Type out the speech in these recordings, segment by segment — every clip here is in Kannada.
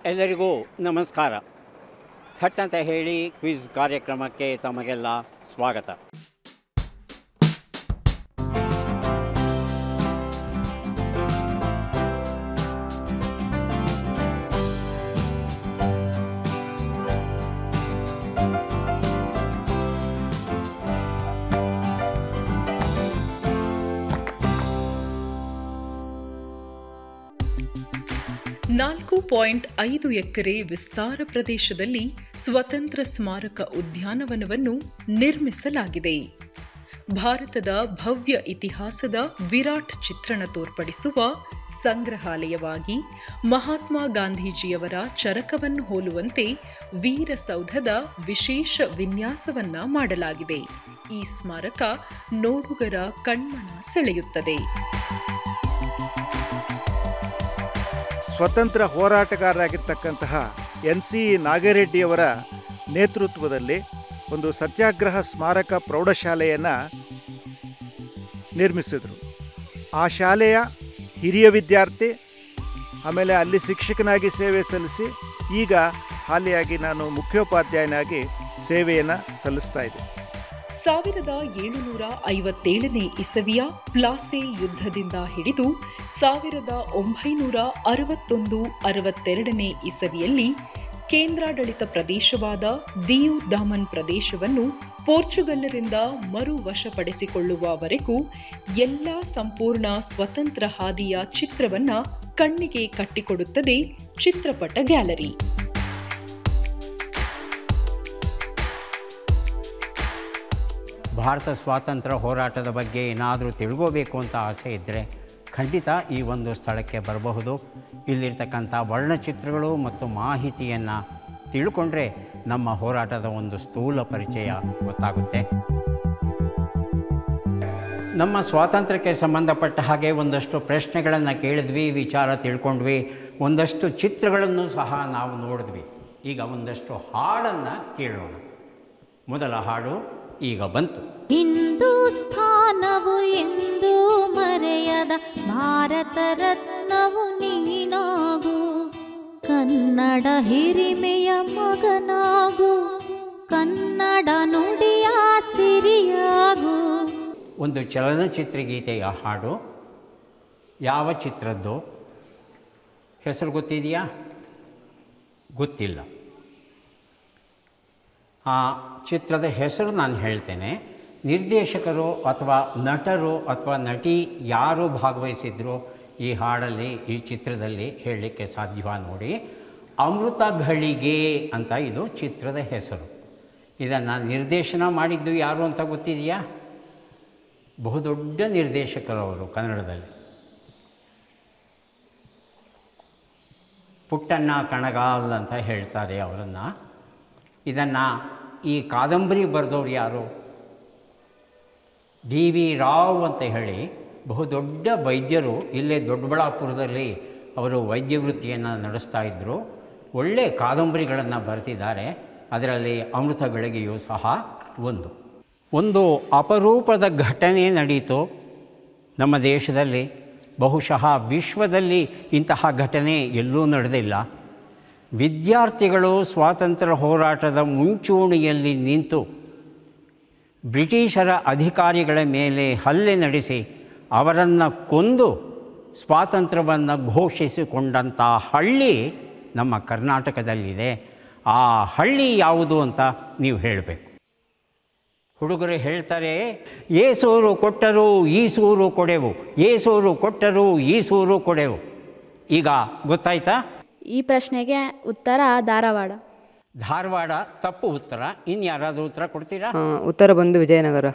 ಎಲ್ಲರಿಗೂ ನಮಸ್ಕಾರ. ಥಟ್ ಅಂತ ಹೇಳಿ ಕ್ವಿಜ್ ಕಾರ್ಯಕ್ರಮಕ್ಕೆ ತಮಗೆಲ್ಲ ಸ್ವಾಗತ. .5 ಎಕರೆ ವಿಸ್ತಾರ ಪ್ರದೇಶದಲ್ಲಿ ಸ್ವತಂತ್ರ ಸ್ಮಾರಕ ಉದ್ಯಾನವನವನ್ನು ನಿರ್ಮಿಸಲಾಗಿದೆ. ಭಾರತದ ಭವ್ಯ ಇತಿಹಾಸದ ವಿರಾಟ್ ಚಿತ್ರಣ ತೋರ್ಪಡಿಸುವ ಸಂಗ್ರಹಾಲಯವಾಗಿ ಮಹಾತ್ಮ ಗಾಂಧೀಜಿಯವರ ಚರಕವನ್ನು ಹೋಲುವಂತೆ ವೀರಸೌಧದ ವಿಶೇಷ ವಿನ್ಯಾಸವನ್ನ ಮಾಡಲಾಗಿದೆ. ಈ ಸ್ಮಾರಕ ನೋಡುಗರ ಕಣ್ಮನ ಸೆಳೆಯುತ್ತದೆ. ಸ್ವತಂತ್ರ ಹೋರಾಟಗಾರರಾಗಿರ್ತಕ್ಕಂತಹ NC ನಾಗರೆಡ್ಡಿಯವರ ನೇತೃತ್ವದಲ್ಲಿ ಒಂದು ಸತ್ಯಾಗ್ರಹ ಸ್ಮಾರಕ ಪ್ರೌಢಶಾಲೆಯನ್ನು ನಿರ್ಮಿಸಿದರು. ಆ ಶಾಲೆಯ ಹಿರಿಯ ವಿದ್ಯಾರ್ಥಿ, ಆಮೇಲೆ ಅಲ್ಲಿ ಶಿಕ್ಷಕನಾಗಿ ಸೇವೆ ಸಲ್ಲಿಸಿ ಈಗ ಹಾಲಿಯಾಗಿ ನಾನು ಮುಖ್ಯೋಪಾಧ್ಯಾಯನಾಗಿ ಸೇವೆಯನ್ನು ಸಲ್ಲಿಸ್ತಾ ಇದ್ದೆ. 1757 ಇಸವಿಯ ಪ್ಲಾಸೆ ಯುದ್ಧದಿಂದ ಹಿಡಿದು 1961-62 ಇಸವಿಯಲ್ಲಿ ಕೇಂದ್ರಾಡಳಿತ ಪ್ರದೇಶವಾದ ದಿಯು ದಾಮನ್ ಪ್ರದೇಶವನ್ನು ಪೋರ್ಚುಗಲ್ಲರಿಂದ ಮರು ವಶಪಡಿಸಿಕೊಳ್ಳುವವರೆಗೂ ಎಲ್ಲ ಸಂಪೂರ್ಣ ಸ್ವತಂತ್ರ ಹಾದಿಯ ಚಿತ್ರವನ್ನ ಕಣ್ಣಿಗೆ ಕಟ್ಟಿಕೊಡುತ್ತದೆ ಚಿತ್ರಪಟ ಗ್ಯಾಲರಿ. ಭಾರತ ಸ್ವಾತಂತ್ರ್ಯ ಹೋರಾಟದ ಬಗ್ಗೆ ಏನಾದರೂ ತಿಳ್ಕೋಬೇಕು ಅಂತ ಆಸೆ ಇದ್ದರೆ ಖಂಡಿತ ಈ ಒಂದು ಸ್ಥಳಕ್ಕೆ ಬರಬಹುದು. ಇಲ್ಲಿರ್ತಕ್ಕಂಥ ವರ್ಣಚಿತ್ರಗಳು ಮತ್ತು ಮಾಹಿತಿಯನ್ನು ತಿಳ್ಕೊಂಡ್ರೆ ನಮ್ಮ ಹೋರಾಟದ ಒಂದು ಸ್ಥೂಲ ಪರಿಚಯ ಗೊತ್ತಾಗುತ್ತೆ. ನಮ್ಮ ಸ್ವಾತಂತ್ರ್ಯಕ್ಕೆ ಸಂಬಂಧಪಟ್ಟ ಹಾಗೆ ಒಂದಷ್ಟು ಪ್ರಶ್ನೆಗಳನ್ನು ಕೇಳಿದ್ವಿ, ವಿಚಾರ ತಿಳ್ಕೊಂಡ್ವಿ, ಒಂದಷ್ಟು ಚಿತ್ರಗಳನ್ನು ಸಹ ನಾವು ನೋಡಿದ್ವಿ. ಈಗ ಒಂದಷ್ಟು ಹಾಡನ್ನು ಕೇಳೋಣ. ಮೊದಲ ಹಾಡು ಈಗ ಬಂತು. ಹಿಂದೂಸ್ಥಾನವು ಎಂದು ಮರೆಯದ ಭಾರತ ರತ್ನವು ನೀನಾಗು, ಕನ್ನಡ ಹಿರಿಮೆಯ ಮಗನಾಗು, ಕನ್ನಡ ನುಡಿಯ ಸಿರಿಯಾಗು. ಒಂದು ಚಲನಚಿತ್ರ ಗೀತೆಯ ಹಾಡು. ಯಾವ ಚಿತ್ರದ್ದು ಹೆಸರು ಗೊತ್ತಿದೆಯಾ? ಗೊತ್ತಿಲ್ಲ. ಆ ಚಿತ್ರದ ಹೆಸರು ನಾನು ಹೇಳ್ತೇನೆ. ನಿರ್ದೇಶಕರು ಅಥವಾ ನಟರು ಅಥವಾ ನಟಿ ಯಾರು ಭಾಗವಹಿಸಿದ್ರು ಈ ಹಾಡಲ್ಲಿ, ಈ ಚಿತ್ರದಲ್ಲಿ ಹೇಳಲಿಕ್ಕೆ ಸಾಧ್ಯವ ನೋಡಿ. ಅಮೃತ ಘಳಿಗೆ ಅಂತ ಇದು ಚಿತ್ರದ ಹೆಸರು. ಇದನ್ನು ನಿರ್ದೇಶನ ಮಾಡಿದ್ದು ಯಾರು ಅಂತ ಗೊತ್ತಿದೆಯಾ? ಬಹುದೊಡ್ಡ ನಿರ್ದೇಶಕರವರು ಕನ್ನಡದಲ್ಲಿ. ಪುಟ್ಟಣ್ಣ ಕಣಗಾಲ್ ಅಂತ ಹೇಳ್ತಾರೆ ಅವರನ್ನು. ಇದನ್ನು ಈ ಕಾದಂಬರಿ ಬರೆದವ್ರು ಯಾರು? DV ರಾವ್ ಅಂತ ಹೇಳಿ ಬಹುದೊಡ್ಡ ವೈದ್ಯರು. ಇಲ್ಲೇ ದೊಡ್ಡಬಳ್ಳಾಪುರದಲ್ಲಿ ಅವರು ವೈದ್ಯ ವೃತ್ತಿಯನ್ನು ನಡೆಸ್ತಾ ಇದ್ದರು. ಒಳ್ಳೆ ಕಾದಂಬರಿಗಳನ್ನು ಬರೆದಿದ್ದಾರೆ. ಅದರಲ್ಲಿ ಅಮೃತ ಘಳಿಗೆಯೂ ಸಹ ಒಂದು ಅಪರೂಪದ ಘಟನೆ ನಡೀತು ನಮ್ಮ ದೇಶದಲ್ಲಿ. ಬಹುಶಃ ವಿಶ್ವದಲ್ಲಿ ಇಂತಹ ಘಟನೆ ಎಲ್ಲೂ ನಡೆದಿಲ್ಲ. ವಿದ್ಯಾರ್ಥಿಗಳು ಸ್ವಾತಂತ್ರ್ಯ ಹೋರಾಟದ ಮುಂಚೂಣಿಯಲ್ಲಿ ನಿಂತು ಬ್ರಿಟಿಷರ ಅಧಿಕಾರಿಗಳ ಮೇಲೆ ಹಲ್ಲೆ ನಡೆಸಿ ಅವರನ್ನು ಕೊಂದು ಸ್ವಾತಂತ್ರ್ಯವನ್ನು ಘೋಷಿಸಿಕೊಂಡಂಥ ಹಳ್ಳಿ ನಮ್ಮ ಕರ್ನಾಟಕದಲ್ಲಿದೆ. ಆ ಹಳ್ಳಿ ಯಾವುದು ಅಂತ ನೀವು ಹೇಳಬೇಕು. ಹುಡುಗರು ಹೇಳ್ತಾರೆ, ಏಸೂರು ಕೊಟ್ಟರು ಈಸೂರು ಕೊಡೆವು, ಏಸೂರು ಕೊಟ್ಟರು ಈಸೂರು ಕೊಡೆವು. ಈಗ ಗೊತ್ತಾಯ್ತಾ? ಈ ಪ್ರಶ್ನೆಗೆ ಉತ್ತರ ಧಾರವಾಡ. ಧಾರವಾಡ ತಪ್ಪು ಉತ್ತರ. ಇನ್ನು ಯಾರಾದರೂ ಉತ್ತರ ಕೊಡ್ತೀರಾ? ಉತ್ತರ ಬಂದು ವಿಜಯನಗರ.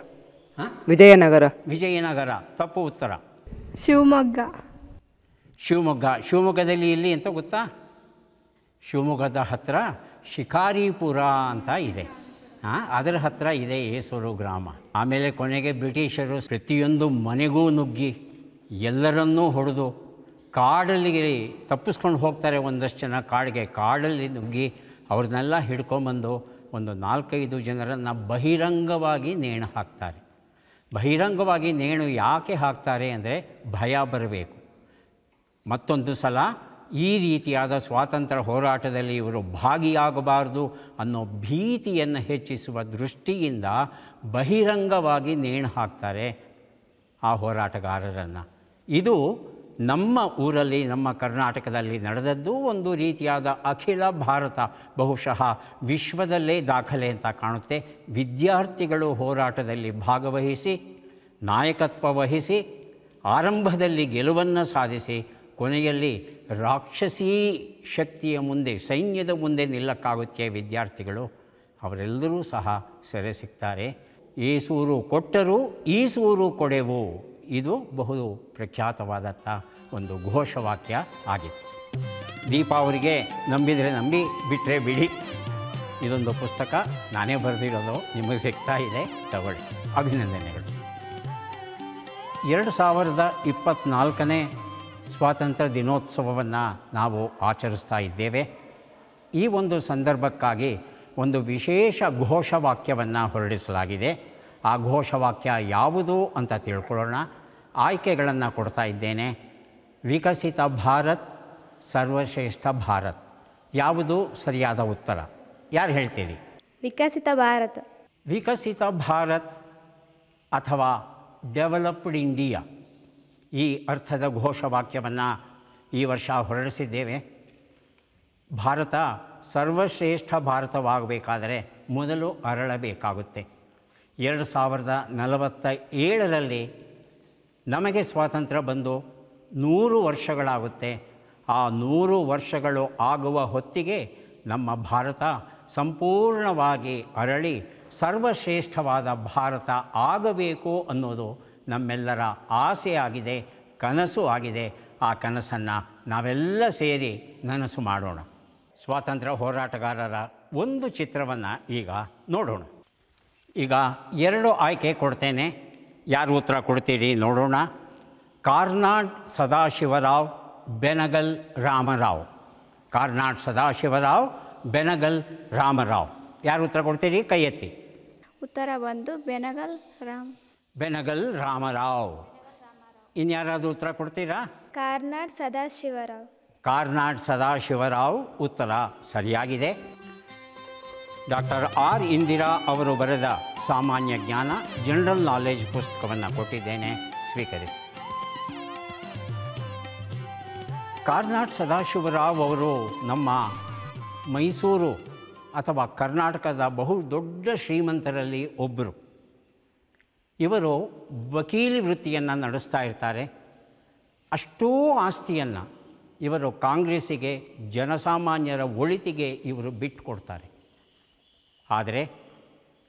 ವಿಜಯನಗರ ತಪ್ಪು ಉತ್ತರ. ಶಿವಮೊಗ್ಗದಲ್ಲಿ ಎಲ್ಲಿ ಅಂತ ಗೊತ್ತಾ? ಶಿವಮೊಗ್ಗದ ಹತ್ತಿರ ಶಿಕಾರಿಪುರ ಅಂತ ಇದೆ. ಅದರ ಹತ್ತಿರ ಇದೆ ಏಸೂರು ಗ್ರಾಮ. ಆಮೇಲೆ ಕೊನೆಗೆ ಬ್ರಿಟಿಷರು ಪ್ರತಿಯೊಂದು ಮನೆಗೂ ನುಗ್ಗಿ ಎಲ್ಲರನ್ನೂ ಹೊಡೆದು ಕಾಡಲ್ಲಿಗೆ ತಪ್ಪಿಸ್ಕೊಂಡು ಹೋಗ್ತಾರೆ. ಒಂದಷ್ಟು ಜನ ಕಾಡಲ್ಲಿ ನುಗ್ಗಿ ಅವ್ರನ್ನೆಲ್ಲ ಹಿಡ್ಕೊಂಬಂದು ಒಂದು 4-5 ಜನರನ್ನು ಬಹಿರಂಗವಾಗಿ ನೇಣು ಹಾಕ್ತಾರೆ. ಬಹಿರಂಗವಾಗಿ ನೇಣು ಯಾಕೆ ಹಾಕ್ತಾರೆ ಅಂದರೆ ಭಯ ಬರಬೇಕು. ಮತ್ತೊಂದು ಸಲ ಈ ರೀತಿಯಾದ ಸ್ವಾತಂತ್ರ್ಯ ಹೋರಾಟದಲ್ಲಿ ಇವರು ಭಾಗಿಯಾಗಬಾರ್ದು ಅನ್ನೋ ಭೀತಿಯನ್ನು ಹೆಚ್ಚಿಸುವ ದೃಷ್ಟಿಯಿಂದ ಬಹಿರಂಗವಾಗಿ ನೇಣು ಹಾಕ್ತಾರೆ ಆ ಹೋರಾಟಗಾರರನ್ನು. ಇದು ನಮ್ಮ ಊರಲ್ಲಿ, ನಮ್ಮ ಕರ್ನಾಟಕದಲ್ಲಿ ನಡೆದದ್ದು ಒಂದು ರೀತಿಯಾದ ಅಖಿಲ ಭಾರತ, ಬಹುಶಃ ವಿಶ್ವದಲ್ಲೇ ದಾಖಲೆ ಅಂತ ಕಾಣುತ್ತೆ. ವಿದ್ಯಾರ್ಥಿಗಳು ಹೋರಾಟದಲ್ಲಿ ಭಾಗವಹಿಸಿ, ನಾಯಕತ್ವ ವಹಿಸಿ, ಆರಂಭದಲ್ಲಿ ಗೆಲುವನ್ನು ಸಾಧಿಸಿ, ಕೊನೆಯಲ್ಲಿ ರಾಕ್ಷಸೀ ಶಕ್ತಿಯ ಮುಂದೆ, ಸೈನ್ಯದ ಮುಂದೆ ನಿಲ್ಲಕ್ಕಾಗುತ್ತೆ ವಿದ್ಯಾರ್ಥಿಗಳು. ಅವರೆಲ್ಲರೂ ಸಹ ಸೆರೆ ಸಿಗ್ತಾರೆ. ಏಸೂರು ಕೊಟ್ಟರೂ ಈಸೂರು ಕೊಡೆವು, ಇದು ಬಹು ಪ್ರಖ್ಯಾತವಾದಂಥ ಒಂದು ಘೋಷವಾಕ್ಯ ಆಗಿತ್ತು. ದೀಪಾವಳಿಗೆ ನಂಬಿದರೆ ನಂಬಿ, ಬಿಟ್ಟರೆ ಬಿಡಿ, ಇದೊಂದು ಪುಸ್ತಕ ನಾನೇ ಬರೆದಿರೋದು, ನಿಮಗೆ ಸಿಗ್ತಾ ಇದೆ, ತಗೊಳ್ಳಿ. ಅಭಿನಂದನೆಗಳು. 2024ನೇ ಸ್ವಾತಂತ್ರ್ಯ ದಿನೋತ್ಸವವನ್ನು ನಾವು ಆಚರಿಸ್ತಾ ಇದ್ದೇವೆ. ಈ ಒಂದು ಸಂದರ್ಭಕ್ಕಾಗಿ ಒಂದು ವಿಶೇಷ ಘೋಷವಾಕ್ಯವನ್ನು ಹೊರಡಿಸಲಾಗಿದೆ. ಆ ಘೋಷವಾಕ್ಯ ಯಾವುದು ಅಂತ ತಿಳ್ಕೊಳ್ಳೋಣ. ಆಯ್ಕೆಗಳನ್ನು ಕೊಡ್ತಾ ಇದ್ದೇನೆ. ವಿಕಸಿತ ಭಾರತ್, ಸರ್ವಶ್ರೇಷ್ಠ ಭಾರತ್. ಯಾವುದು ಸರಿಯಾದ ಉತ್ತರ? ಯಾರು ಹೇಳ್ತೀರಿ? ವಿಕಸಿತ ಭಾರತ. ವಿಕಸಿತ ಭಾರತ್ ಅಥವಾ ಡೆವಲಪ್ಡ್ ಇಂಡಿಯಾ, ಈ ಅರ್ಥದ ಘೋಷವಾಕ್ಯವನ್ನು ಈ ವರ್ಷ ಹೊರಡಿಸಿದ್ದೇವೆ. ಭಾರತ ಸರ್ವಶ್ರೇಷ್ಠ ಭಾರತವಾಗಬೇಕಾದರೆ ಮೊದಲು ಅರಳಬೇಕಾಗುತ್ತೆ. 2047ರಲ್ಲಿ ನಮಗೆ ಸ್ವಾತಂತ್ರ್ಯ ಬಂದು 100 ವರ್ಷಗಳಾಗುತ್ತೆ. ಆ 100 ವರ್ಷಗಳು ಆಗುವ ಹೊತ್ತಿಗೆ ನಮ್ಮ ಭಾರತ ಸಂಪೂರ್ಣವಾಗಿ ಅರಳಿ ಸರ್ವಶ್ರೇಷ್ಠವಾದ ಭಾರತ ಆಗಬೇಕು ಅನ್ನೋದು ನಮ್ಮೆಲ್ಲರ ಆಸೆಯಾಗಿದೆ, ಕನಸು ಆಗಿದೆ. ಆ ಕನಸನ್ನು ನಾವೆಲ್ಲ ಸೇರಿ ನನಸು ಮಾಡೋಣ. ಸ್ವಾತಂತ್ರ್ಯ ಹೋರಾಟಗಾರರ ಒಂದು ಚಿತ್ರವನ್ನು ಈಗ ನೋಡೋಣ. ಈಗ 2 ಆಯ್ಕೆ ಕೊಡ್ತೇನೆ, ಯಾರು ಉತ್ತರ ಕೊಡ್ತೀರಿ ನೋಡೋಣ. ಕಾರ್ನಾಡ್ ಸದಾಶಿವರಾವ್, ಬೆನಗಲ್ ರಾಮರಾವ್. ಕಾರ್ನಾಡ್ ಸದಾಶಿವರಾವ್, ಬೆನಗಲ್ ರಾಮರಾವ್. ಯಾರು ಉತ್ತರ ಕೊಡ್ತೀರಿ? ಕೈ ಎತ್ತಿ. ಉತ್ತರ ಬಂದು ಬೆನಗಲ್ ರಾಮರಾವ್. ಇನ್ಯಾರಾದರೂ ಉತ್ತರ ಕೊಡ್ತೀರಾ? ಕಾರ್ನಾಡ್ ಸದಾಶಿವರಾವ್. ಕಾರ್ನಾಡ್ ಸದಾಶಿವರಾವ್ ಉತ್ತರ ಸರಿಯಾಗಿದೆ. ಡಾಕ್ಟರ್ ಆರ್ ಇಂದಿರಾ ಅವರು ಬರೆದ ಸಾಮಾನ್ಯ ಜ್ಞಾನ, ಜನರಲ್ ನಾಲೆಜ್ ಪುಸ್ತಕವನ್ನು ಕೊಟ್ಟಿದ್ದೇನೆ, ಸ್ವೀಕರಿಸಿ. ಕಾರ್ನಾಡ್ ಸದಾಶಿವರಾವ್ ಅವರು ನಮ್ಮ ಮೈಸೂರು ಅಥವಾ ಕರ್ನಾಟಕದ ಬಹು ದೊಡ್ಡ ಶ್ರೀಮಂತರಲ್ಲಿ ಒಬ್ಬರು. ಇವರು ವಕೀಲಿ ವೃತ್ತಿಯನ್ನು ನಡೆಸ್ತಾ ಇರ್ತಾರೆ. ಅಷ್ಟೂ ಆಸ್ತಿಯನ್ನು ಇವರು ಕಾಂಗ್ರೆಸ್ಸಿಗೆ, ಜನಸಾಮಾನ್ಯರ ಒಳಿತಿಗೆ ಇವರು ಬಿಟ್ಟುಕೊಡ್ತಾರೆ. ಆದರೆ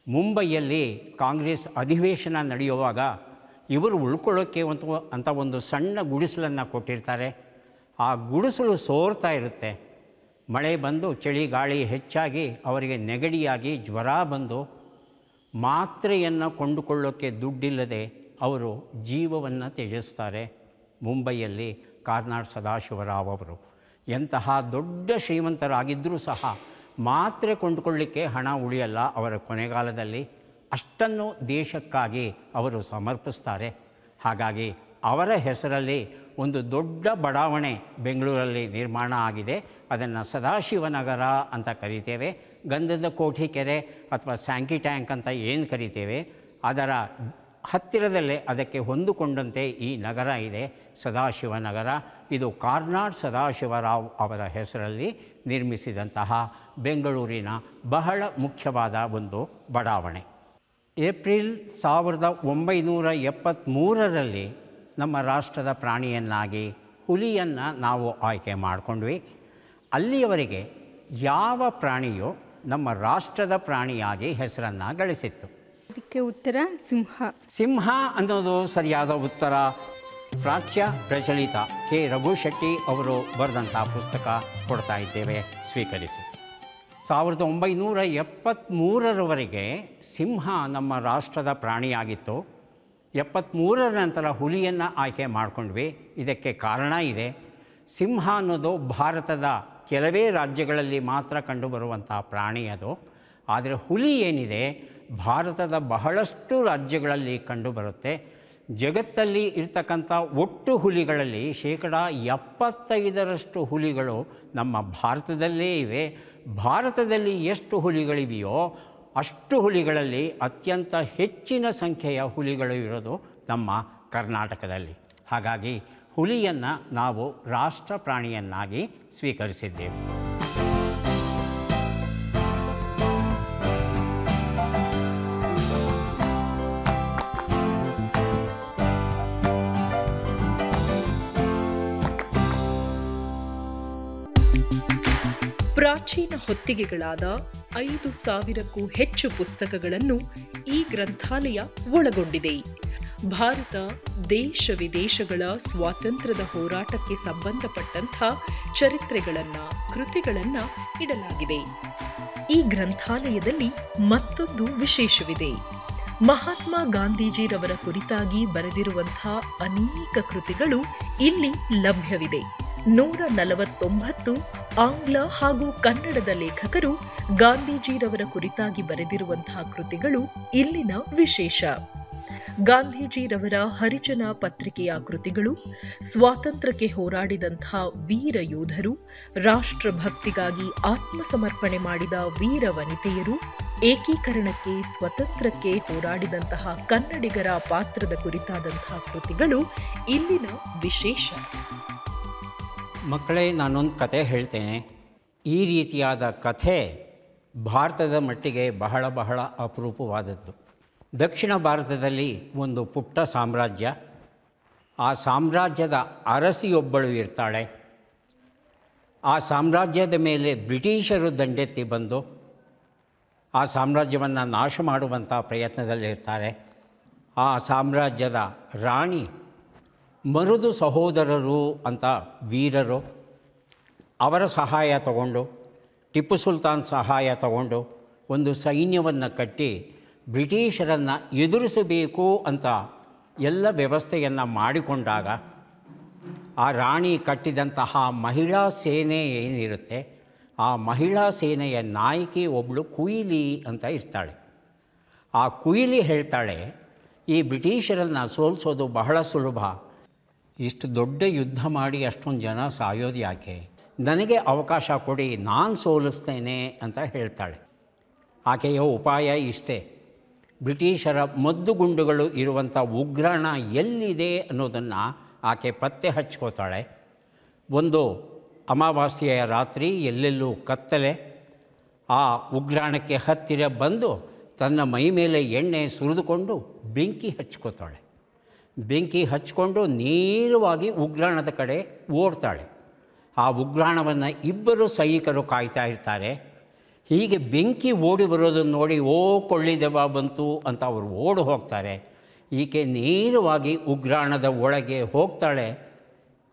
ಮುಂಬೈಯಲ್ಲಿ ಕಾಂಗ್ರೆಸ್ ಅಧಿವೇಶನ ನಡೆಯುವಾಗ ಇವರು ಉಳ್ಕೊಳ್ಳೋಕ್ಕೆ ಅಂತ ಒಂದು ಸಣ್ಣ ಗುಡಿಸಲನ್ನು ಕೊಟ್ಟಿರ್ತಾರೆ. ಆ ಗುಡಿಸಲು ಸೋರ್ತಾ ಇರುತ್ತೆ. ಮಳೆ ಬಂದು ಚಳಿ ಗಾಳಿ ಹೆಚ್ಚಾಗಿ ಅವರಿಗೆ ನೆಗಡಿಯಾಗಿ ಜ್ವರ ಬಂದು ಮಾತ್ರೆಯನ್ನು ಕೊಂಡುಕೊಳ್ಳೋಕ್ಕೆ ದುಡ್ಡಿಲ್ಲದೆ ಅವರು ಜೀವವನ್ನು ತ್ಯಜಿಸ್ತಾರೆ. ಮುಂಬೈಯಲ್ಲಿ ಕಾರ್ನಾಡ್ ಸದಾಶಿವರಾವ್ ಅವರು ಎಂತಹ ದೊಡ್ಡ ಶ್ರೀಮಂತರಾಗಿದ್ದರೂ ಸಹ ಮಾತ್ರೆ ಕೊಂಡುಕೊಳ್ಳಿಕ್ಕೆ ಹಣ ಉಳಿಯಲ್ಲ ಅವರ ಕೊನೆಗಾಲದಲ್ಲಿ. ಅಷ್ಟನ್ನು ದೇಶಕ್ಕಾಗಿ ಅವರು ಸಮರ್ಪಿಸ್ತಾರೆ. ಹಾಗಾಗಿ ಅವರ ಹೆಸರಲ್ಲಿ ಒಂದು ದೊಡ್ಡ ಬಡಾವಣೆ ಬೆಂಗಳೂರಲ್ಲಿ ನಿರ್ಮಾಣ ಆಗಿದೆ. ಅದನ್ನು ಸದಾಶಿವನಗರ ಅಂತ ಕರಿತೇವೆ. ಗಂಧದ ಕೋಠಿ ಕೆರೆ ಅಥವಾ ಸ್ಯಾಂಕಿ ಟ್ಯಾಂಕ್ ಅಂತ ಏನು ಕರಿತೇವೆ, ಅದರ ಹತ್ತಿರದಲ್ಲೇ ಅದಕ್ಕೆ ಹೊಂದಿಕೊಂಡಂತೆ ಈ ನಗರ ಇದೆ, ಸದಾಶಿವನಗರ. ಇದು ಕಾರ್ನಾಡ್ ಸದಾಶಿವರಾವ್ ಅವರ ಹೆಸರಲ್ಲಿ ನಿರ್ಮಿಸಿದಂತಹ ಬೆಂಗಳೂರಿನ ಬಹಳ ಮುಖ್ಯವಾದ ಒಂದು ಬಡಾವಣೆ. ಏಪ್ರಿಲ್ 1973ರಲ್ಲಿ ನಮ್ಮ ರಾಷ್ಟ್ರದ ಪ್ರಾಣಿಯನ್ನಾಗಿ ಹುಲಿಯನ್ನು ನಾವು ಆಯ್ಕೆ ಮಾಡಿಕೊಂಡ್ವಿ. ಅಲ್ಲಿಯವರೆಗೆ ಯಾವ ಪ್ರಾಣಿಯು ನಮ್ಮ ರಾಷ್ಟ್ರದ ಪ್ರಾಣಿಯಾಗಿ ಹೆಸರನ್ನು ಗಳಿಸಿತ್ತು? ಇದಕ್ಕೆ ಉತ್ತರ ಸಿಂಹ. ಸಿಂಹ ಅನ್ನೋದು ಸರಿಯಾದ ಉತ್ತರ. ಪ್ರಾಚ್ಯ ಪ್ರಚಲಿತ ಕೆ ರಘುಶೆಟ್ಟಿ ಅವರು ಬರೆದಂಥ ಪುಸ್ತಕ ಕೊಡ್ತಾ ಇದ್ದೇವೆ, ಸ್ವೀಕರಿಸಿ. 1973ರವರೆಗೆ ಸಿಂಹ ನಮ್ಮ ರಾಷ್ಟ್ರದ ಪ್ರಾಣಿಯಾಗಿತ್ತು. 73ರ ನಂತರ ಹುಲಿಯನ್ನು ಆಯ್ಕೆ ಮಾಡಿಕೊಂಡ್ವಿ. ಇದಕ್ಕೆ ಕಾರಣ ಇದೆ. ಸಿಂಹ ಅನ್ನೋದು ಭಾರತದ ಕೆಲವೇ ರಾಜ್ಯಗಳಲ್ಲಿ ಮಾತ್ರ ಕಂಡುಬರುವಂಥ ಪ್ರಾಣಿ ಅದು. ಆದರೆ ಹುಲಿ ಏನಿದೆ ಭಾರತದ ಬಹಳಷ್ಟು ರಾಜ್ಯಗಳಲ್ಲಿ ಕಂಡುಬರುತ್ತೆ. ಜಗತ್ತಲ್ಲಿ ಇರ್ತಕ್ಕಂಥ ಒಟ್ಟು ಹುಲಿಗಳಲ್ಲಿ 75% ಹುಲಿಗಳು ನಮ್ಮ ಭಾರತದಲ್ಲೇ ಇವೆ. ಭಾರತದಲ್ಲಿ ಎಷ್ಟು ಹುಲಿಗಳಿವೆಯೋ ಅಷ್ಟು ಹುಲಿಗಳಲ್ಲಿ ಅತ್ಯಂತ ಹೆಚ್ಚಿನ ಸಂಖ್ಯೆಯ ಹುಲಿಗಳು ಇರೋದು ನಮ್ಮ ಕರ್ನಾಟಕದಲ್ಲಿ. ಹಾಗಾಗಿ ಹುಲಿಯನ್ನು ನಾವು ರಾಷ್ಟ್ರ ಪ್ರಾಣಿಯನ್ನಾಗಿ ಸ್ವೀಕರಿಸಿದ್ದೇವೆ. ಪ್ರಾಚೀನ ಹೊತ್ತಿಗೆಗಳಾದ 5,000ಕ್ಕೂ ಹೆಚ್ಚು ಪುಸ್ತಕಗಳನ್ನು ಈ ಗ್ರಂಥಾಲಯ ಒಳಗೊಂಡಿದೆ. ಭಾರತ ದೇಶ ವಿದೇಶಗಳ ಸ್ವಾತಂತ್ರ್ಯದ ಹೋರಾಟಕ್ಕೆ ಸಂಬಂಧಪಟ್ಟಂಥ ಚರಿತ್ರೆಗಳನ್ನು, ಕೃತಿಗಳನ್ನು ಇಡಲಾಗಿದೆ. ಈ ಗ್ರಂಥಾಲಯದಲ್ಲಿ ಮತ್ತೊಂದು ವಿಶೇಷವಿದೆ. ಮಹಾತ್ಮ ಗಾಂಧೀಜಿರವರ ಕುರಿತಾಗಿ ಬರೆದಿರುವಂಥ ಅನೇಕ ಕೃತಿಗಳು ಇಲ್ಲಿ ಲಭ್ಯವಿದೆ. 149 ಆಂಗ್ಲ ಹಾಗೂ ಕನ್ನಡದ ಲೇಖಕರು ಗಾಂಧೀಜಿರವರ ಕುರಿತಾಗಿ ಬರೆದಿರುವಂತಹ ಕೃತಿಗಳು ಇಲ್ಲಿನ ವಿಶೇಷ. ಗಾಂಧೀಜಿರವರ ಹರಿಜನ ಪತ್ರಿಕೆಯ ಕೃತಿಗಳು, ಸ್ವಾತಂತ್ರ್ಯಕ್ಕೆ ಹೋರಾಡಿದಂಥ ವೀರ ಯೋಧರು, ರಾಷ್ಟ್ರಭಕ್ತಿಗಾಗಿ ಆತ್ಮಸಮರ್ಪಣೆ ಮಾಡಿದ ವೀರ ವನಿತೆಯರು, ಏಕೀಕರಣಕ್ಕೆ, ಸ್ವತಂತ್ರಕ್ಕೆ ಹೋರಾಡಿದಂತಹ ಕನ್ನಡಿಗರ ಪಾತ್ರದ ಕುರಿತಾದಂತಹ ಕೃತಿಗಳು ಇಲ್ಲಿನ ವಿಶೇಷ. ಮಕ್ಕಳೇ, ನಾನೊಂದು ಕತೆ ಹೇಳ್ತೇನೆ. ಈ ರೀತಿಯಾದ ಕಥೆ ಭಾರತದ ಮಟ್ಟಿಗೆ ಬಹಳ ಬಹಳ ಅಪರೂಪವಾದದ್ದು. ದಕ್ಷಿಣ ಭಾರತದಲ್ಲಿ ಒಂದು ಪುಟ್ಟ ಸಾಮ್ರಾಜ್ಯ. ಆ ಸಾಮ್ರಾಜ್ಯದ ಅರಸಿಯೊಬ್ಬಳು ಇರ್ತಾಳೆ. ಆ ಸಾಮ್ರಾಜ್ಯದ ಮೇಲೆ ಬ್ರಿಟಿಷರು ದಂಡೆತ್ತಿ ಬಂದು ಆ ಸಾಮ್ರಾಜ್ಯವನ್ನು ನಾಶ ಮಾಡುವಂಥ ಪ್ರಯತ್ನದಲ್ಲಿರ್ತಾರೆ. ಆ ಸಾಮ್ರಾಜ್ಯದ ರಾಣಿ ಮರುದು ಸಹೋದರರು ಅಂತ ವೀರರು, ಅವರ ಸಹಾಯ ತಗೊಂಡು, ಟಿಪ್ಪು ಸುಲ್ತಾನ್ ಸಹಾಯ ತಗೊಂಡು ಒಂದು ಸೈನ್ಯವನ್ನು ಕಟ್ಟಿ ಬ್ರಿಟಿಷರನ್ನು ಎದುರಿಸಬೇಕು ಅಂತ ಎಲ್ಲ ವ್ಯವಸ್ಥೆಯನ್ನು ಮಾಡಿಕೊಂಡಾಗ ಆ ರಾಣಿ ಕಟ್ಟಿದಂತಹ ಮಹಿಳಾ ಸೇನೆ ಏನಿರುತ್ತೆ, ಆ ಮಹಿಳಾ ಸೇನೆಯ ನಾಯಕಿ ಒಬ್ಬಳು ಕುಯಿಲಿ ಅಂತ ಇರ್ತಾಳೆ. ಆ ಕುಯಿಲಿ ಹೇಳ್ತಾಳೆ, ಈ ಬ್ರಿಟಿಷರನ್ನು ಸೋಲಿಸೋದು ಬಹಳ ಸುಲಭ. ಇಷ್ಟು ದೊಡ್ಡ ಯುದ್ಧ ಮಾಡಿ ಅಷ್ಟೊಂದು ಜನ ಸಾಯೋದು ಯಾಕೆ? ನನಗೆ ಅವಕಾಶ ಕೊಡಿ, ನಾನು ಸೋಲಿಸ್ತೇನೆ ಅಂತ ಹೇಳ್ತಾಳೆ. ಆಕೆಯ ಉಪಾಯ ಇಷ್ಟೇ. ಬ್ರಿಟಿಷರ ಮದ್ದುಗುಂಡುಗಳು ಇರುವಂಥ ಉಗ್ರಾಣ ಎಲ್ಲಿದೆ ಅನ್ನೋದನ್ನು ಆಕೆ ಪತ್ತೆ ಹಚ್ಕೋತಾಳೆ. ಒಂದು ಅಮಾವಾಸ್ಯೆಯ ರಾತ್ರಿ ಎಲ್ಲೆಲ್ಲೂ ಕತ್ತಲೆ. ಆ ಉಗ್ರಾಣಕ್ಕೆ ಹತ್ತಿರ ಬಂದು ತನ್ನ ಮೈ ಮೇಲೆ ಎಣ್ಣೆ ಸುರಿದುಕೊಂಡು ಬೆಂಕಿ ಹಚ್ಕೋತಾಳೆ. ಬೆಂಕಿ ಹಚ್ಕೊಂಡು ನೇರವಾಗಿ ಉಗ್ರಾಣದ ಕಡೆ ಓಡ್ತಾಳೆ. ಆ ಉಗ್ರಾಣವನ್ನು ಇಬ್ಬರು ಸೈನಿಕರು ಕಾಯ್ತಾ ಇರ್ತಾರೆ. ಹೀಗೆ ಬೆಂಕಿ ಓಡಿ ಬರೋದನ್ನು ನೋಡಿ, ಓ ಕೊಳ್ಳಿದೆವ ಬಂತು ಅಂತ ಅವರು ಓಡಿ ಹೋಗ್ತಾರೆ. ಈಕೆ ನೇರವಾಗಿ ಉಗ್ರಾಣದ ಒಳಗೆ ಹೋಗ್ತಾಳೆ.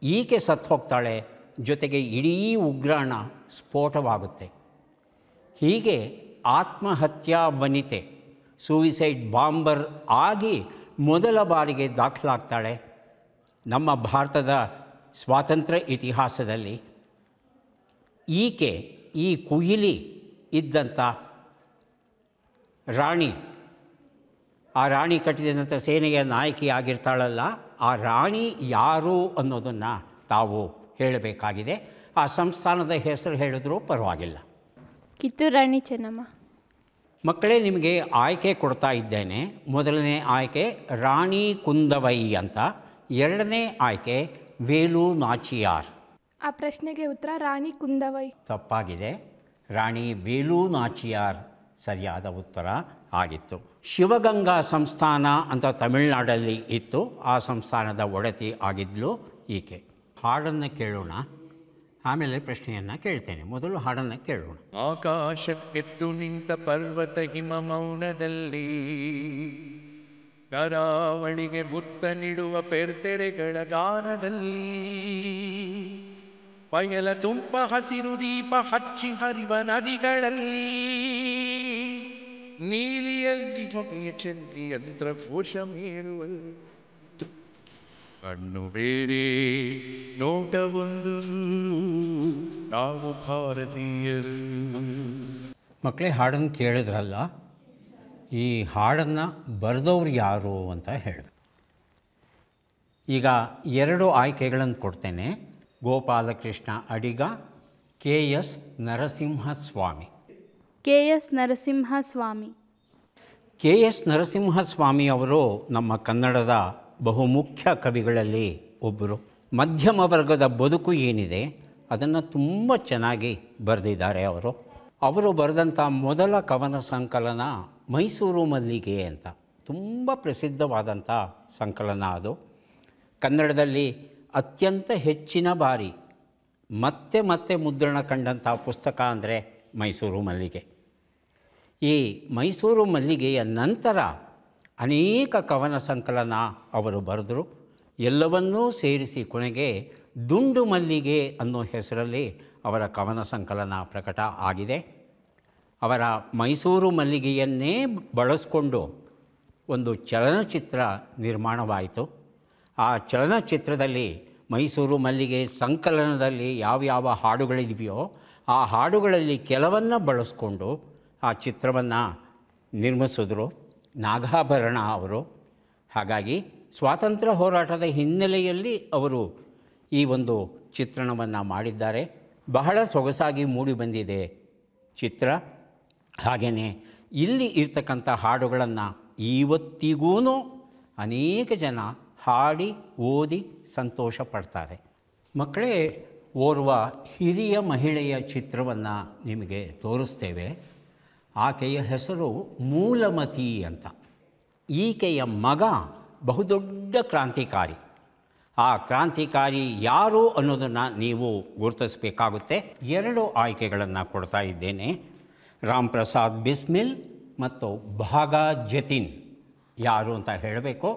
ಈಕೆ ಸತ್ತು ಹೋಗ್ತಾಳೆ, ಜೊತೆಗೆ ಇಡೀ ಉಗ್ರಾಣ ಸ್ಫೋಟವಾಗುತ್ತೆ. ಹೀಗೆ ಆತ್ಮಹತ್ಯಾ ವನಿತೆ, ಸೂಯಿಸೈಡ್ ಬಾಂಬರ್ ಆಗಿ ಮೊದಲ ಬಾರಿಗೆ ದಾಖಲಾಗ್ತಾಳೆ ನಮ್ಮ ಭಾರತದ ಸ್ವಾತಂತ್ರ್ಯ ಇತಿಹಾಸದಲ್ಲಿ. ಈಕೆ ಈ ಕುಯಿಲಿ ಇದ್ದಂಥ ರಾಣಿ, ಆ ರಾಣಿ ಕಟ್ಟಿದಂಥ ಸೇನೆಯ ನಾಯಕಿ ಆಗಿರ್ತಾಳಲ್ಲ, ಆ ರಾಣಿ ಯಾರು ಅನ್ನೋದನ್ನು ತಾವು ಹೇಳಬೇಕಾಗಿದೆ. ಆ ಸಂಸ್ಥಾನದ ಹೆಸರು ಹೇಳಿದ್ರೂ ಪರವಾಗಿಲ್ಲ. ಕಿತ್ತೂರು ರಾಣಿ ಚೆನ್ನಮ್ಮ. ಮಕ್ಕಳೇ, ನಿಮಗೆ ಆಯ್ಕೆ ಕೊಡ್ತಾ ಇದ್ದೇನೆ. ಮೊದಲನೇ ಆಯ್ಕೆ ರಾಣಿ ಕುಂದವೈ ಅಂತ, ಎರಡನೇ ಆಯ್ಕೆ ವೇಲು ನಾಚಿಯಾರ್. ಆ ಪ್ರಶ್ನೆಗೆ ಉತ್ತರ ರಾಣಿ ಕುಂದವೈ. ತಪ್ಪಾಗಿದೆ. ರಾಣಿ ವೇಲು ನಾಚಿಯಾರ್ ಸರಿಯಾದ ಉತ್ತರ ಆಗಿತ್ತು. ಶಿವಗಂಗಾ ಸಂಸ್ಥಾನ ಅಂತ ತಮಿಳುನಾಡಲ್ಲಿ ಇತ್ತು. ಆ ಸಂಸ್ಥಾನದ ಒಡತಿ ಆಗಿದ್ಲು ಈಕೆ. ಹಾಡನ್ನು ಕೇಳೋಣ, ಆಮೇಲೆ ಪ್ರಶ್ನೆಯನ್ನು ಕೇಳ್ತೇನೆ. ಮೊದಲು ಹಾಡನ್ನು ಕೇಳೋಣ. ಆಕಾಶಕ್ಕೆತ್ತು ನಿಂತ ಪರ್ವತ ಹಿಮ ಮೌನದಲ್ಲಿ, ಕರಾವಳಿಗೆ ಬುತ್ತ ನೀಡುವ ಪೆರ್ತೆರೆಗಳ ಗಾನದಲ್ಲಿ, ಬಯಲ ತುಂಬ ಹಸಿರು ದೀಪ ಹಚ್ಚಿ ಹರಿವ ನದಿಗಳಲ್ಲಿ, ನೀಲಿಯಲ್ಲಿ ಹೊಗೆಯ ಚಂದಿ ಯಂತ್ರ ಕೋಶ ಮೇರುವ, ಕಣ್ಣು ಬೇರೆ ನೋಟ ಒಂದು, ನಾವು ಭಾರತೀಯರು. ಮಕ್ಕಳೇ, ಹಾಡನ್ನು ಕೇಳಿದ್ರಲ್ಲ, ಈ ಹಾಡನ್ನು ಬರೆದವ್ರು ಯಾರು ಅಂತ ಹೇಳಬೇಕು. ಈಗ 2 ಆಯ್ಕೆಗಳನ್ನು ಕೊಡ್ತೇನೆ. ಗೋಪಾಲಕೃಷ್ಣ ಅಡಿಗ, KS Narasimhaswamy. KS Narasimhaswamy. KS Narasimhaswamy ಅವರು ನಮ್ಮ ಕನ್ನಡದ ಬಹುಮುಖ್ಯ ಕವಿಗಳಲ್ಲಿ ಒಬ್ಬರು. ಮಧ್ಯಮ ವರ್ಗದ ಬದುಕು ಏನಿದೆ ಅದನ್ನು ತುಂಬ ಚೆನ್ನಾಗಿ ಬರೆದಿದ್ದಾರೆ ಅವರು ಬರೆದಂಥ ಮೊದಲ ಕವನ ಸಂಕಲನ ಮೈಸೂರು ಮಲ್ಲಿಗೆ ಅಂತ, ತುಂಬ ಪ್ರಸಿದ್ಧವಾದಂಥ ಸಂಕಲನ ಅದು. ಕನ್ನಡದಲ್ಲಿ ಅತ್ಯಂತ ಹೆಚ್ಚಿನ ಬಾರಿ ಮತ್ತೆ ಮತ್ತೆ ಮುದ್ರಣ ಕಂಡಂಥ ಪುಸ್ತಕ ಅಂದರೆ ಮೈಸೂರು ಮಲ್ಲಿಗೆ. ಈ ಮೈಸೂರು ಮಲ್ಲಿಗೆಯ ನಂತರ ಅನೇಕ ಕವನ ಸಂಕಲನ ಅವರು ಬರೆದರು. ಎಲ್ಲವನ್ನೂ ಸೇರಿಸಿ ಕೊನೆಗೆ ದುಂಡು ಮಲ್ಲಿಗೆ ಅನ್ನೋ ಹೆಸರಲ್ಲಿ ಅವರ ಕವನ ಸಂಕಲನ ಪ್ರಕಟ ಆಗಿದೆ. ಅವರ ಮೈಸೂರು ಮಲ್ಲಿಗೆಯನ್ನೇ ಬಳಸಿಕೊಂಡು ಒಂದು ಚಲನಚಿತ್ರ ನಿರ್ಮಾಣವಾಯಿತು. ಆ ಚಲನಚಿತ್ರದಲ್ಲಿ ಮೈಸೂರು ಮಲ್ಲಿಗೆ ಸಂಕಲನದಲ್ಲಿ ಯಾವ್ಯಾವ ಹಾಡುಗಳಿದೆಯೋ ಆ ಹಾಡುಗಳಲ್ಲಿ ಕೆಲವನ್ನು ಬಳಸ್ಕೊಂಡು ಆ ಚಿತ್ರವನ್ನು ನಿರ್ಮಿಸಿದ್ರು ನಾಗಾಭರಣ ಅವರು. ಹಾಗಾಗಿ ಸ್ವಾತಂತ್ರ್ಯ ಹೋರಾಟದ ಹಿನ್ನೆಲೆಯಲ್ಲಿ ಅವರು ಈ ಒಂದು ಚಿತ್ರಣವನ್ನು ಮಾಡಿದ್ದಾರೆ. ಬಹಳ ಸೊಗಸಾಗಿ ಮೂಡಿಬಂದಿದೆ ಚಿತ್ರ. ಹಾಗೆಯೇ ಇಲ್ಲಿ ಇರ್ತಕ್ಕಂಥ ಹಾಡುಗಳನ್ನು ಇವತ್ತಿಗೂ ಅನೇಕ ಜನ ಹಾಡಿ ಓದಿ ಸಂತೋಷ ಪಡ್ತಾರೆ. ಮಕ್ಕಳೇ, ಓರ್ವ ಹಿರಿಯ ಮಹಿಳೆಯ ಚಿತ್ರವನ್ನು ನಿಮಗೆ ತೋರಿಸ್ತೇವೆ. ಆಕೆಯ ಹೆಸರು ಮೂಲಮತಿ ಅಂತ. ಈಕೆಯ ಮಗ ಬಹುದೊಡ್ಡ ಕ್ರಾಂತಿಕಾರಿ. ಆ ಕ್ರಾಂತಿಕಾರಿ ಯಾರು ಅನ್ನೋದನ್ನು ನೀವು ಗುರುತಿಸಬೇಕಾಗುತ್ತೆ. 2 ಆಯ್ಕೆಗಳನ್ನು ಕೊಡ್ತಾ ಇದ್ದೇನೆ. ರಾಮ್ ಪ್ರಸಾದ್ ಬಿಸ್ಮಿಲ್ ಮತ್ತು ಭಾಗಾ ಜತಿನ್. ಯಾರು ಅಂತ ಹೇಳಬೇಕು?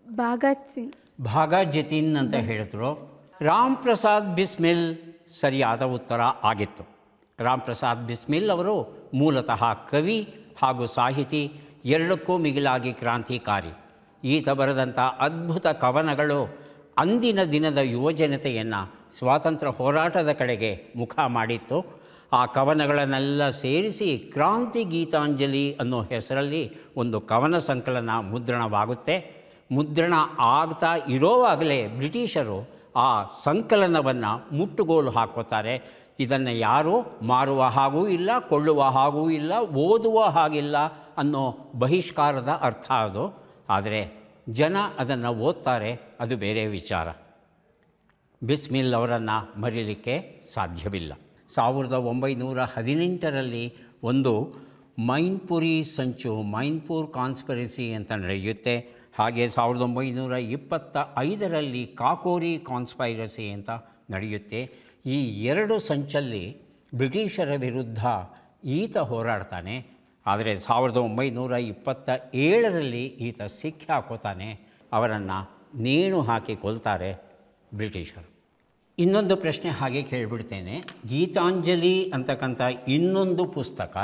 ಭಗತ್ ಸಿಂಗ್. ಭಾಗಾ ಜತಿನ್ ಅಂತ ಹೇಳಿದ್ರು. ರಾಮ್ ಪ್ರಸಾದ್ ಬಿಸ್ಮಿಲ್ ಸರಿಯಾದ ಉತ್ತರ ಆಗಿತ್ತು. ರಾಮ್ ಪ್ರಸಾದ್ ಬಿಸ್ಮಿಲ್ ಅವರು ಮೂಲತಃ ಕವಿ ಹಾಗೂ ಸಾಹಿತಿ, ಎರಡಕ್ಕೂ ಮಿಗಿಲಾಗಿ ಕ್ರಾಂತಿಕಾರಿ. ಈತ ಬರೆದಂಥ ಅದ್ಭುತ ಕವನಗಳು ಅಂದಿನ ದಿನದ ಯುವಜನತೆಯನ್ನು ಸ್ವಾತಂತ್ರ್ಯ ಹೋರಾಟದ ಕಡೆಗೆ ಮುಖ ಮಾಡಿತ್ತು. ಆ ಕವನಗಳನ್ನೆಲ್ಲ ಸೇರಿಸಿ ಕ್ರಾಂತಿ ಗೀತಾಂಜಲಿ ಅನ್ನೋ ಹೆಸರಲ್ಲಿ ಒಂದು ಕವನ ಸಂಕಲನ ಮುದ್ರಣವಾಗುತ್ತೆ. ಮುದ್ರಣ ಆಗ್ತಾ ಇರೋವಾಗಲೇ ಬ್ರಿಟಿಷರು ಆ ಸಂಕಲನವನ್ನು ಮುಟ್ಟುಗೋಲು ಹಾಕೋತಾರೆ. ಇದನ್ನು ಯಾರೂ ಮಾರುವ ಹಾಗೂ ಇಲ್ಲ, ಕೊಳ್ಳುವ ಹಾಗೂ ಇಲ್ಲ, ಓದುವ ಹಾಗಿಲ್ಲ ಅನ್ನೋ ಬಹಿಷ್ಕಾರದ ಅರ್ಥ ಅದು. ಆದರೆ ಜನ ಅದನ್ನು ಓದ್ತಾರೆ, ಅದು ಬೇರೆ ವಿಚಾರ. ಬಿಸ್ಮಿಲ್ ಅವರನ್ನು ಮರೀಲಿಕ್ಕೆ ಸಾಧ್ಯವಿಲ್ಲ. 1918ರಲ್ಲಿ ಒಂದು ಮೈನ್ಪುರಿ ಸಂಚು, ಮೈನ್ಪುರ್ ಕಾನ್ಸ್ಪಿರಸಿ ಅಂತ ನಡೆಯುತ್ತೆ. ಹಾಗೆ 1925ರಲ್ಲಿ ಕಾಕೋರಿ ಕಾನ್ಸ್ಪೈರಸಿ ಅಂತ ನಡೆಯುತ್ತೆ. ಈ 2 ಸಂಚಲ್ಲಿ ಬ್ರಿಟಿಷರ ವಿರುದ್ಧ ಈತ ಹೋರಾಡ್ತಾನೆ. ಆದರೆ 1927ರಲ್ಲಿ ಈತ ಸಿಕ್ಕಿ ಹಾಕೋತಾನೆ. ಅವರನ್ನು ನೇಣು ಹಾಕಿ ಕೊಲ್ತಾರೆ ಬ್ರಿಟಿಷರು. ಇನ್ನೊಂದು ಪ್ರಶ್ನೆ ಹಾಗೆ ಕೇಳಿಬಿಡ್ತೇನೆ. ಗೀತಾಂಜಲಿ ಅಂತಕ್ಕಂಥ ಇನ್ನೊಂದು ಪುಸ್ತಕ,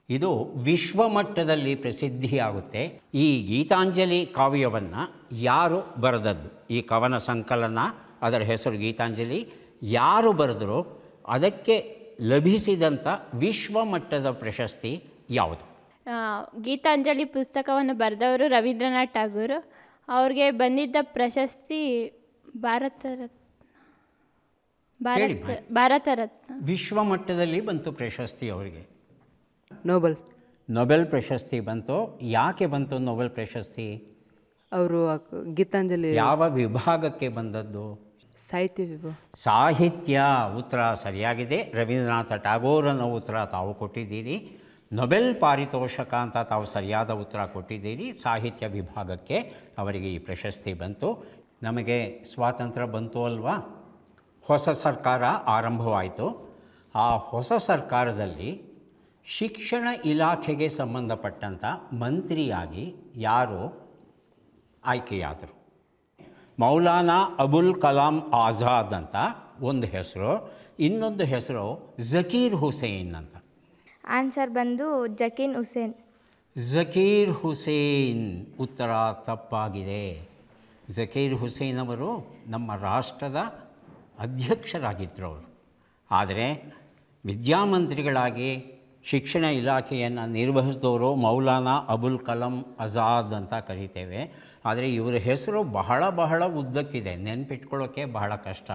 ಇದು ವಿಶ್ವಮಟ್ಟದಲ್ಲಿ ಪ್ರಸಿದ್ಧಿಯಾಗುತ್ತೆ. ಈ ಗೀತಾಂಜಲಿ ಕಾವ್ಯವನ್ನು ಯಾರು ಬರೆದದ್ದು? ಈ ಕವನ ಸಂಕಲನ, ಅದರ ಹೆಸರು ಗೀತಾಂಜಲಿ. ಯಾರು ಬರೆದರೂ ಅದಕ್ಕೆ ಲಭಿಸಿದಂಥ ವಿಶ್ವಮಟ್ಟದ ಪ್ರಶಸ್ತಿ ಯಾವುದು? ಗೀತಾಂಜಲಿ ಪುಸ್ತಕವನ್ನು ಬರೆದವರು ರವೀಂದ್ರನಾಥ್ ಠಾಗೂರ್. ಅವ್ರಿಗೆ ಬಂದಿದ್ದ ಪ್ರಶಸ್ತಿ ಭಾರತ ರತ್ನ. ವಿಶ್ವಮಟ್ಟದಲ್ಲಿ ಬಂತು ಪ್ರಶಸ್ತಿ ಅವರಿಗೆ. ನೊಬೆಲ್ ಪ್ರಶಸ್ತಿ ಬಂತು. ಯಾಕೆ ಬಂತು ನೊಬೆಲ್ ಪ್ರಶಸ್ತಿ? ಅವರು ಗೀತಾಂಜಲಿ ಯಾವ ವಿಭಾಗಕ್ಕೆ ಬಂದದ್ದು? ಸಾಹಿತ್ಯ ವಿಭಾಗ. ಸಾಹಿತ್ಯ. ಉತ್ತರ ಸರಿಯಾಗಿದೆ. ರವೀಂದ್ರನಾಥ ಠಾಗೋರನ ಉತ್ತರ ತಾವು ಕೊಟ್ಟಿದ್ದೀರಿ. ನೊಬೆಲ್ ಪಾರಿತೋಷಕ ಅಂತ ತಾವು ಸರಿಯಾದ ಉತ್ತರ ಕೊಟ್ಟಿದ್ದೀರಿ. ಸಾಹಿತ್ಯ ವಿಭಾಗಕ್ಕೆ ಅವರಿಗೆ ಈ ಪ್ರಶಸ್ತಿ ಬಂತು. ನಮಗೆ ಸ್ವಾತಂತ್ರ್ಯ ಬಂತು ಅಲ್ವಾ? ಹೊಸ ಸರ್ಕಾರ ಆರಂಭವಾಯಿತು. ಆ ಹೊಸ ಸರ್ಕಾರದಲ್ಲಿ ಶಿಕ್ಷಣ ಇಲಾಖೆಗೆ ಸಂಬಂಧಪಟ್ಟಂಥ ಮಂತ್ರಿಯಾಗಿ ಯಾರು ಆಯ್ಕೆಯಾದರು? ಮೌಲಾನಾ ಅಬುಲ್ ಕಲಾಂ ಆಜಾದ್ ಅಂತ ಒಂದು ಹೆಸರು, ಇನ್ನೊಂದು ಹೆಸರು ಜಕೀರ್ ಹುಸೇನ್ ಅಂತ. ಆನ್ಸರ್ ಬಂದು ಜಕೀರ್ ಹುಸೇನ್. ಉತ್ತರ ತಪ್ಪಾಗಿದೆ. ಜಕೀರ್ ಹುಸೇನ್ ಅವರು ನಮ್ಮ ರಾಷ್ಟ್ರದ ಅಧ್ಯಕ್ಷರಾಗಿದ್ದರು ಅವರು. ಆದರೆ ವಿದ್ಯಾಮಂತ್ರಿಗಳಾಗಿ ಶಿಕ್ಷಣ ಇಲಾಖೆಯನ್ನು ನಿರ್ವಹಿಸಿದವರು ಮೌಲಾನಾ ಅಬುಲ್ ಕಲಾಂ ಆಜಾದ್ ಅಂತ ಕರಿತೇವೆ. ಆದರೆ ಇವರ ಹೆಸರು ಬಹಳ ಉದ್ದಕ್ಕಿದೆ, ನೆನಪಿಟ್ಕೊಳ್ಳೋಕ್ಕೆ ಬಹಳ ಕಷ್ಟ.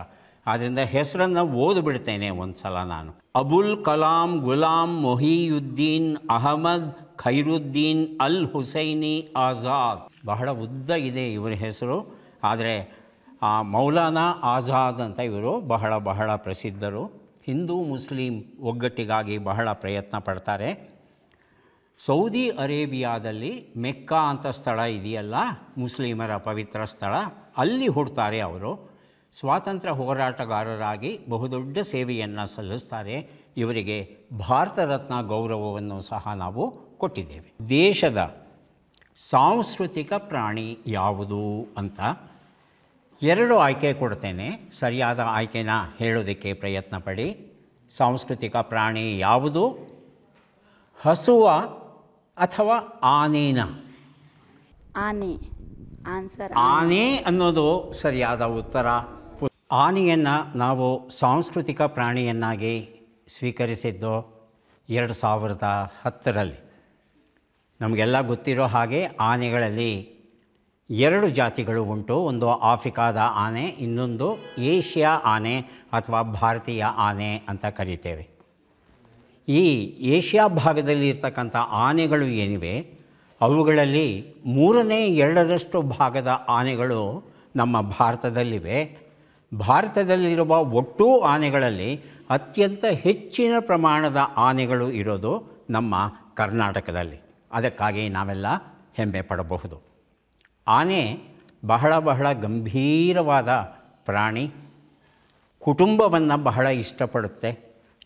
ಆದ್ದರಿಂದ ಹೆಸರನ್ನು ಓದಿಬಿಡ್ತೇನೆ ಒಂದು ಸಲ ನಾನು. ಅಬುಲ್ ಕಲಾಂ ಗುಲಾಂ ಮೊಹಿಯುದ್ದೀನ್ ಅಹಮದ್ ಖೈರುದ್ದೀನ್ ಅಲ್ ಹುಸೈನಿ ಆಜಾದ್. ಬಹಳ ಉದ್ದ ಇದೆ ಇವರ ಹೆಸರು. ಆದರೆ ಮೌಲಾನಾ ಆಜಾದ್ ಅಂತ ಇವರು ಬಹಳ ಪ್ರಸಿದ್ಧರು. ಹಿಂದೂ ಮುಸ್ಲಿಂ ಒಗ್ಗಟ್ಟಿಗಾಗಿ ಬಹಳ ಪ್ರಯತ್ನ ಪಡ್ತಾರೆ. ಸೌದಿ ಅರೇಬಿಯಾದಲ್ಲಿ ಮೆಕ್ಕಾ ಅಂತ ಸ್ಥಳ ಇದೆಯಲ್ಲ, ಮುಸ್ಲಿಮರ ಪವಿತ್ರ ಸ್ಥಳ, ಅಲ್ಲಿ ಹುಡ್ತಾರೆ ಅವರು. ಸ್ವಾತಂತ್ರ್ಯ ಹೋರಾಟಗಾರರಾಗಿ ಬಹುದೊಡ್ಡ ಸೇವೆಯನ್ನು ಸಲ್ಲಿಸ್ತಾರೆ. ಇವರಿಗೆ ಭಾರತ ರತ್ನ ಗೌರವವನ್ನು ಸಹ ನಾವು ಕೊಟ್ಟಿದ್ದೇವೆ. ದೇಶದ ಸಾಂಸ್ಕೃತಿಕ ಪ್ರಾಣಿ ಯಾವುದು ಅಂತ 2 ಆಯ್ಕೆ ಕೊಡ್ತೇನೆ. ಸರಿಯಾದ ಆಯ್ಕೆನ ಹೇಳೋದಕ್ಕೆ ಪ್ರಯತ್ನ ಪಡಿ. ಸಾಂಸ್ಕೃತಿಕ ಪ್ರಾಣಿ ಯಾವುದು? ಹಸುವ ಅಥವಾ ಆನೆನ? ಆನೆ. ಆನ್ಸರ್ ಆನೆ ಅನ್ನೋದು ಸರಿಯಾದ ಉತ್ತರ. ಆನೆಯನ್ನು ನಾವು ಸಾಂಸ್ಕೃತಿಕ ಪ್ರಾಣಿಯನ್ನಾಗಿ ಸ್ವೀಕರಿಸಿದ್ದು 2010ರಲ್ಲಿ. ನಮಗೆಲ್ಲ ಗೊತ್ತಿರೋ ಹಾಗೆ ಆನೆಗಳಲ್ಲಿ 2 ಜಾತಿಗಳು ಉಂಟು. ಒಂದು ಆಫ್ರಿಕಾದ ಆನೆ, ಇನ್ನೊಂದು ಏಷ್ಯಾ ಆನೆ ಅಥವಾ ಭಾರತೀಯ ಆನೆ ಅಂತ ಕರೀತೇವೆ. ಈ ಏಷ್ಯಾ ಭಾಗದಲ್ಲಿ ಇರ್ತಕ್ಕಂಥ ಆನೆಗಳು ಏನಿವೆ, ಅವುಗಳಲ್ಲಿ 3/2 ಭಾಗದ ಆನೆಗಳು ನಮ್ಮ ಭಾರತದಲ್ಲಿವೆ. ಭಾರತದಲ್ಲಿರುವ ಒಟ್ಟು ಆನೆಗಳಲ್ಲಿ ಅತ್ಯಂತ ಹೆಚ್ಚಿನ ಪ್ರಮಾಣದ ಆನೆಗಳು ಇರೋದು ನಮ್ಮ ಕರ್ನಾಟಕದಲ್ಲಿ. ಅದಕ್ಕಾಗಿ ನಾವೆಲ್ಲ ಹೆಮ್ಮೆ ಪಡಬಹುದು. ಆನೆ ಬಹಳ ಗಂಭೀರವಾದ ಪ್ರಾಣಿ. ಕುಟುಂಬವನ್ನು ಬಹಳ ಇಷ್ಟಪಡುತ್ತೆ.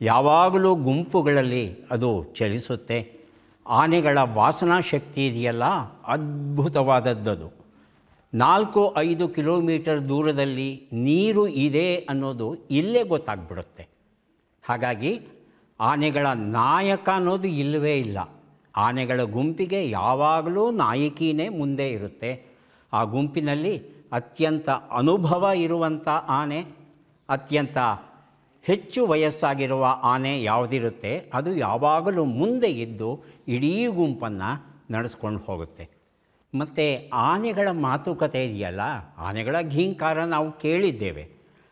ಯಾವಾಗಲೂ ಗುಂಪುಗಳಲ್ಲಿ ಅದು ಚಲಿಸುತ್ತೆ. ಆನೆಗಳ ವಾಸನಾ ಶಕ್ತಿ ಇದೆಯಲ್ಲ, ಅದ್ಭುತವಾದದ್ದು. 4-5 ಕಿಲೋಮೀಟರ್ ದೂರದಲ್ಲಿ ನೀರು ಇದೆ ಅನ್ನೋದು ಇಲ್ಲೇ ಗೊತ್ತಾಗ್ಬಿಡುತ್ತೆ. ಹಾಗಾಗಿ ಆನೆಗಳ ನಾಯಕ ಅನ್ನೋದು ಇಲ್ಲವೇ ಇಲ್ಲ. ಆನೆಗಳ ಗುಂಪಿಗೆ ಯಾವಾಗಲೂ ನಾಯಕಿನೇ ಮುಂದೆ ಇರುತ್ತೆ. ಆ ಗುಂಪಿನಲ್ಲಿ ಅತ್ಯಂತ ಅನುಭವ ಇರುವಂಥ ಆನೆ, ಅತ್ಯಂತ ಹೆಚ್ಚು ವಯಸ್ಸಾಗಿರುವ ಆನೆ ಯಾವುದಿರುತ್ತೆ ಅದು ಯಾವಾಗಲೂ ಮುಂದೆ ಇದ್ದು ಇಡೀ ಗುಂಪನ್ನು ನಡೆಸ್ಕೊಂಡು ಹೋಗುತ್ತೆ. ಮತ್ತು ಆನೆಗಳ ಮಾತುಕತೆ ಇದೆಯಲ್ಲ, ಆನೆಗಳ ಘೀಂಕಾರ ನಾವು ಕೇಳಿದ್ದೇವೆ.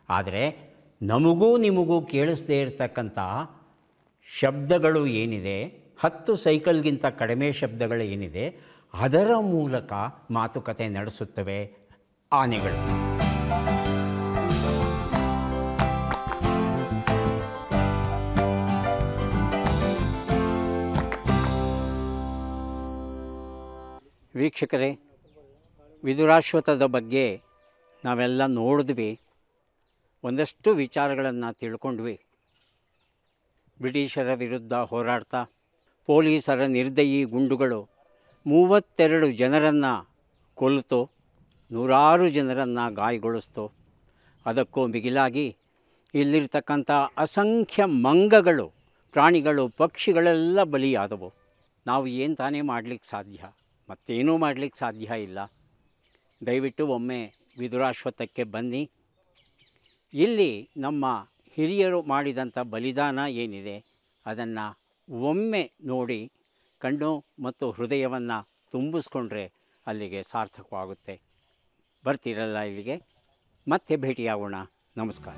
ಆದರೆ ನಮಗೂ ನಿಮಗೂ ಕೇಳಿಸದೇ ಇರತಕ್ಕಂಥ ಶಬ್ದಗಳು ಏನಿದೆ, 10 ಸೈಕಲ್ಗಿಂತ ಕಡಿಮೆ ಶಬ್ದಗಳು ಏನಿದೆ, ಅದರ ಮೂಲಕ ಮಾತುಕತೆ ನಡೆಸುತ್ತವೆ ಆನೆಗಳು. ವೀಕ್ಷಕರೇ, ವಿದುರಾಶ್ವತ್ಥದ ಬಗ್ಗೆ ನಾವೆಲ್ಲ ನೋಡಿದ್ವಿ, ಒಂದಷ್ಟು ವಿಚಾರಗಳನ್ನು ತಿಳ್ಕೊಂಡ್ವಿ. ಬ್ರಿಟಿಷರ ವಿರುದ್ಧ ಹೋರಾಡ್ತಾ ಪೊಲೀಸರ ನಿರ್ದಯಿ ಗುಂಡುಗಳು 32 ಜನರನ್ನು ಕೊಲ್ಲಿತು, 100 ಜನರನ್ನು ಗಾಯಗೊಳಿಸ್ತು. ಅದಕ್ಕೂ ಮಿಗಿಲಾಗಿ ಇಲ್ಲಿರ್ತಕ್ಕಂಥ ಅಸಂಖ್ಯ ಮಂಗಗಳು, ಪ್ರಾಣಿಗಳು, ಪಕ್ಷಿಗಳೆಲ್ಲ ಬಲಿಯಾದವು. ನಾವು ಏನು ತಾನೇ ಮಾಡಲಿಕ್ಕೆ ಸಾಧ್ಯ? ಮತ್ತೇನೂ ಮಾಡಲಿಕ್ಕೆ ಸಾಧ್ಯ ಇಲ್ಲ. ದಯವಿಟ್ಟು ಒಮ್ಮೆ ವಿದುರಾಶ್ವತ್ಥಕ್ಕೆ ಬನ್ನಿ. ಇಲ್ಲಿ ನಮ್ಮ ಹಿರಿಯರು ಮಾಡಿದಂಥ ಬಲಿದಾನ ಏನಿದೆ ಅದನ್ನು ಒಮ್ಮೆ ನೋಡಿ ಕಣ್ಣು ಮತ್ತು ಹೃದಯವನ್ನು ತುಂಬಿಸ್ಕೊಂಡ್ರೆ ಅಲ್ಲಿಗೆ ಸಾರ್ಥಕವಾಗುತ್ತೆ. ಬರ್ತೀರಲ್ಲ ಇಲ್ಲಿಗೆ? ಮತ್ತೆ ಭೇಟಿಯಾಗೋಣ. ನಮಸ್ಕಾರ.